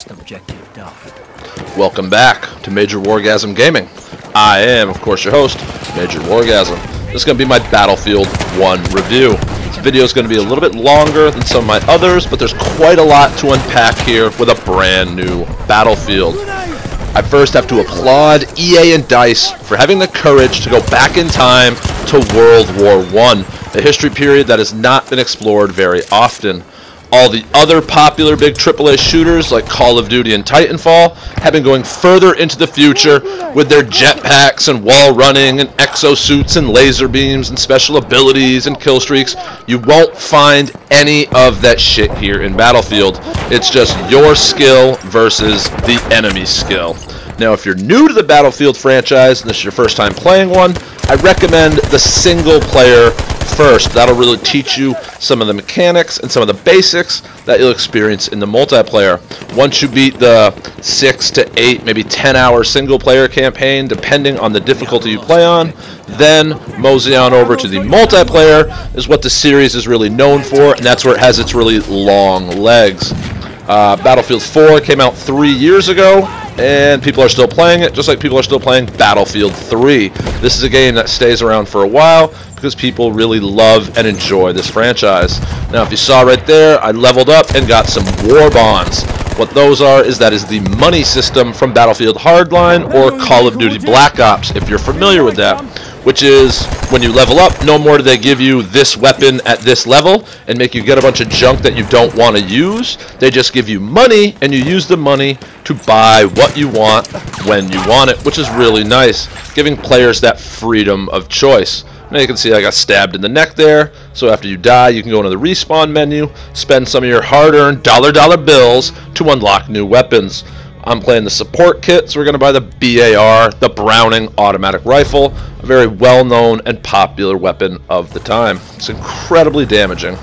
Objective Duff. Welcome back to Major Wargasm Gaming. I am, of course, your host, Major Wargasm. This is going to be my Battlefield 1 review. This video is going to be a little bit longer than some of my others, but there's quite a lot to unpack here with a brand new Battlefield. I first have to applaud EA and DICE for having the courage to go back in time to World War I, a history period that has not been explored very often. All the other popular big AAA shooters like Call of Duty and Titanfall have been going further into the future with their jetpacks and wall running and exosuits and laser beams and special abilities and kill streaks. You won't find any of that shit here in Battlefield. It's just your skill versus the enemy's skill. Now, if you're new to the Battlefield franchise and this is your first time playing one, I recommend the single player first. That'll really teach you some of the mechanics and some of the basics that you'll experience in the multiplayer. Once you beat the 6 to 8, maybe 10-hour single-player campaign, depending on the difficulty you play on, then mosey on over to the multiplayer is what the series is really known for, and that's where it has its really long legs. Battlefield 4 came out 3 years ago, and people are still playing it, just like people are still playing Battlefield 3. This is a game that stays around for a while because people really love and enjoy this franchise. Now, if you saw right there, I leveled up and got some war bonds. What those are is that is the money system from Battlefield Hardline or Call of Duty Black Ops, if you're familiar with that, which is when you level up, no more do they give you this weapon at this level and make you get a bunch of junk that you don't want to use. They just give you money, and you use the money to buy what you want when you want it, which is really nice, giving players that freedom of choice. Now you can see I got stabbed in the neck there, so after you die, you can go into the respawn menu, spend some of your hard-earned dollar bills to unlock new weapons. I'm playing the support kit, so we're going to buy the BAR, the Browning automatic rifle, a very well-known and popular weapon of the time. It's incredibly damaging.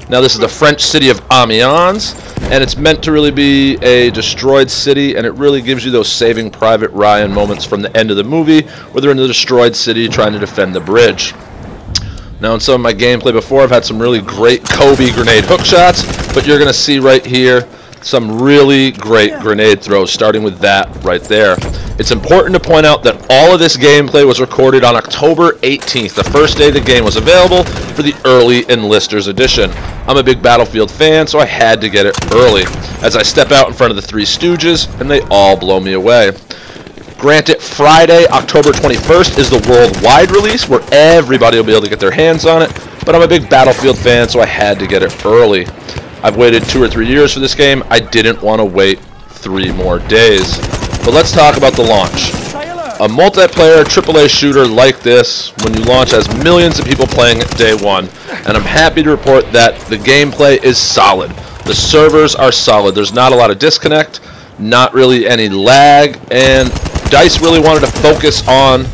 Now this is the French city of Amiens, and it's meant to really be a destroyed city, and it really gives you those Saving Private Ryan moments from the end of the movie where they're in the destroyed city trying to defend the bridge. Now in some of my gameplay before, I've had some really great Kobe grenade hook shots, but you're going to see right here some really great grenade throws, starting with that right there. It's important to point out that all of this gameplay was recorded on October 18th, the first day the game was available for the early Enlisters edition. I'm a big Battlefield fan, so I had to get it early, as I step out in front of the Three Stooges, and they all blow me away. Granted, Friday, October 21st is the worldwide release, where everybody will be able to get their hands on it, but I'm a big Battlefield fan, so I had to get it early. I've waited 2 or 3 years for this game. I didn't want to wait 3 more days. But let's talk about the launch. A multiplayer AAA shooter like this, when you launch, has millions of people playing it day one. And I'm happy to report that the gameplay is solid. The servers are solid. There's not a lot of disconnect, not really any lag, and DICE really wanted to focus on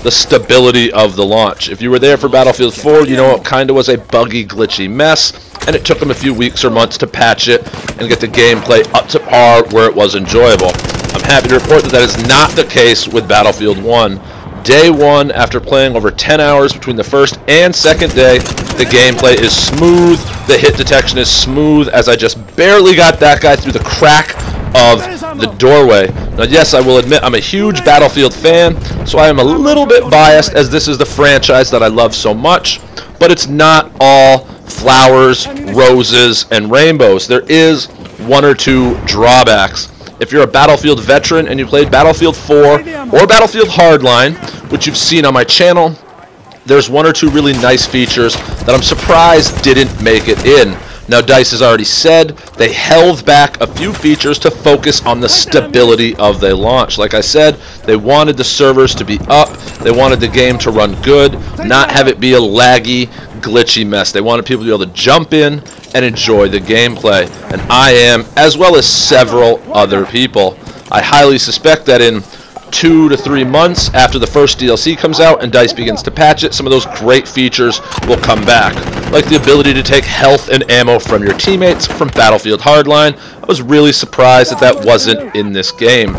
the stability of the launch. If you were there for Battlefield 4, you know it kind of was a buggy, glitchy mess, and it took them a few weeks or months to patch it and get the gameplay up to par where it was enjoyable. I'm happy to report that that is not the case with Battlefield 1. Day 1, after playing over 10 hours between the first and second day, the gameplay is smooth, the hit detection is smooth, as I just barely got that guy through the crack of the doorway. Now, yes, I will admit I'm a huge Battlefield fan, so I am a little bit biased as this is the franchise that I love so much, but it's not all flowers, roses, and rainbows. There is 1 or 2 drawbacks. If you're a Battlefield veteran and you played Battlefield 4 or Battlefield Hardline, which you've seen on my channel, there's 1 or 2 really nice features that I'm surprised didn't make it in. Now, DICE has already said they held back a few features to focus on the stability of the launch. Like I said, they wanted the servers to be up, they wanted the game to run good, not have it be a laggy, glitchy mess. They wanted people to be able to jump in and enjoy the gameplay. And I am, as well as several other people. I highly suspect that in 2 to 3 months after the first DLC comes out and DICE begins to patch it, some of those great features will come back, like the ability to take health and ammo from your teammates from Battlefield Hardline. I was really surprised that that wasn't in this game.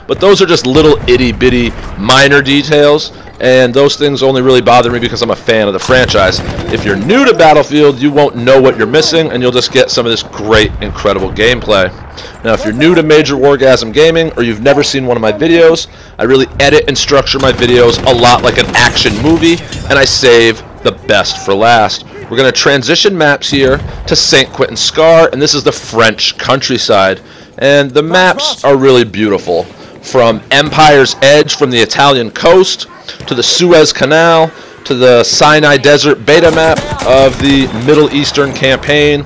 But those are just little itty-bitty minor details and those things only really bother me because I'm a fan of the franchise. If you're new to Battlefield, you won't know what you're missing, and you'll just get some of this great, incredible gameplay. Now, if you're new to Major Wargasm Gaming, or you've never seen one of my videos, I really edit and structure my videos a lot like an action movie, and I save the best for last. We're going to transition maps here to St. Quentin Scar, and this is the French countryside. And the maps are really beautiful. From Empire's Edge from the Italian coast, to the Suez Canal, to the Sinai Desert beta map of the Middle Eastern campaign.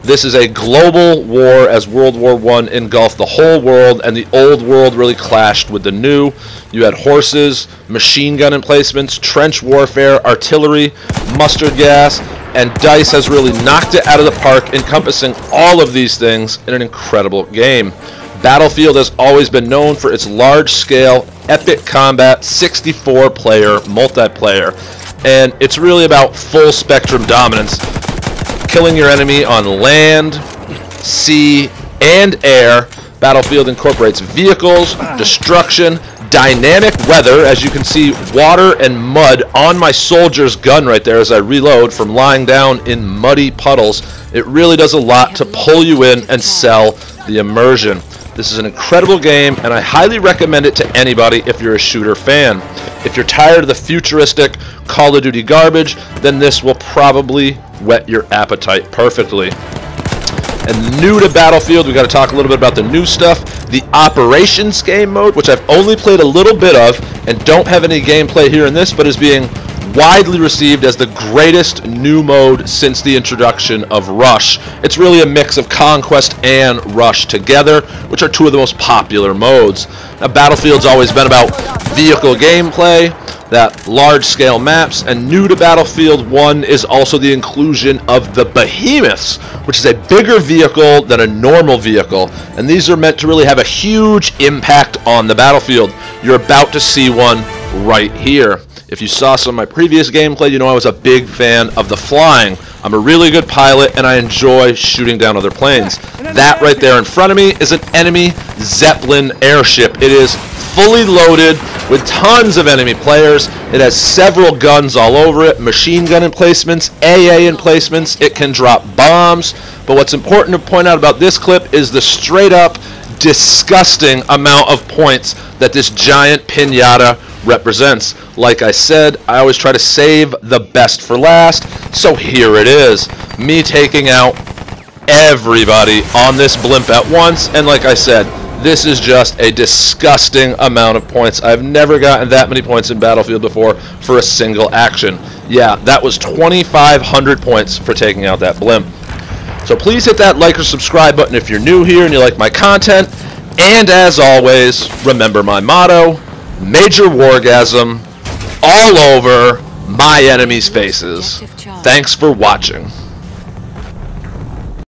This is a global war as World War I engulfed the whole world, and the old world really clashed with the new. You had horses, machine gun emplacements, trench warfare, artillery, mustard gas, and DICE has really knocked it out of the park, encompassing all of these things in an incredible game. Battlefield has always been known for its large-scale, epic combat, 64-player multiplayer, and it's really about full-spectrum dominance, killing your enemy on land, sea, and air. Battlefield incorporates vehicles, destruction, dynamic weather. As you can see, water and mud on my soldier's gun right there as I reload from lying down in muddy puddles. It really does a lot to pull you in and sell the immersion. This is an incredible game, and I highly recommend it to anybody if you're a shooter fan. If you're tired of the futuristic Call of Duty garbage, then this will probably whet your appetite perfectly. And new to Battlefield, we got to talk a little bit about the new stuff. The Operations game mode, which I've only played a little bit of and don't have any gameplay here in this, but is being widely received as the greatest new mode since the introduction of Rush. It's really a mix of Conquest and Rush together, which are two of the most popular modes. Now, Battlefield's always been about vehicle gameplay, that large-scale maps, and new to Battlefield 1 is also the inclusion of the Behemoths, which is a bigger vehicle than a normal vehicle, and these are meant to really have a huge impact on the battlefield. You're about to see one right here. If you saw some of my previous gameplay, you know I was a big fan of the flying. I'm a really good pilot, and I enjoy shooting down other planes. That right there in front of me is an enemy Zeppelin airship. It is fully loaded with tons of enemy players. It has several guns all over it, machine gun emplacements, AA emplacements. It can drop bombs. But what's important to point out about this clip is the straight up disgusting amount of points that this giant pinata represents. Like I said, I always try to save the best for last, so here it is. Me taking out everybody on this blimp at once, and like I said, this is just a disgusting amount of points. I've never gotten that many points in Battlefield before for a single action. Yeah, that was 2,500 points for taking out that blimp. So please hit that like or subscribe button if you're new here and you like my content. And as always, remember my motto, Major Wargasm, all over my enemies' faces. Thanks for watching.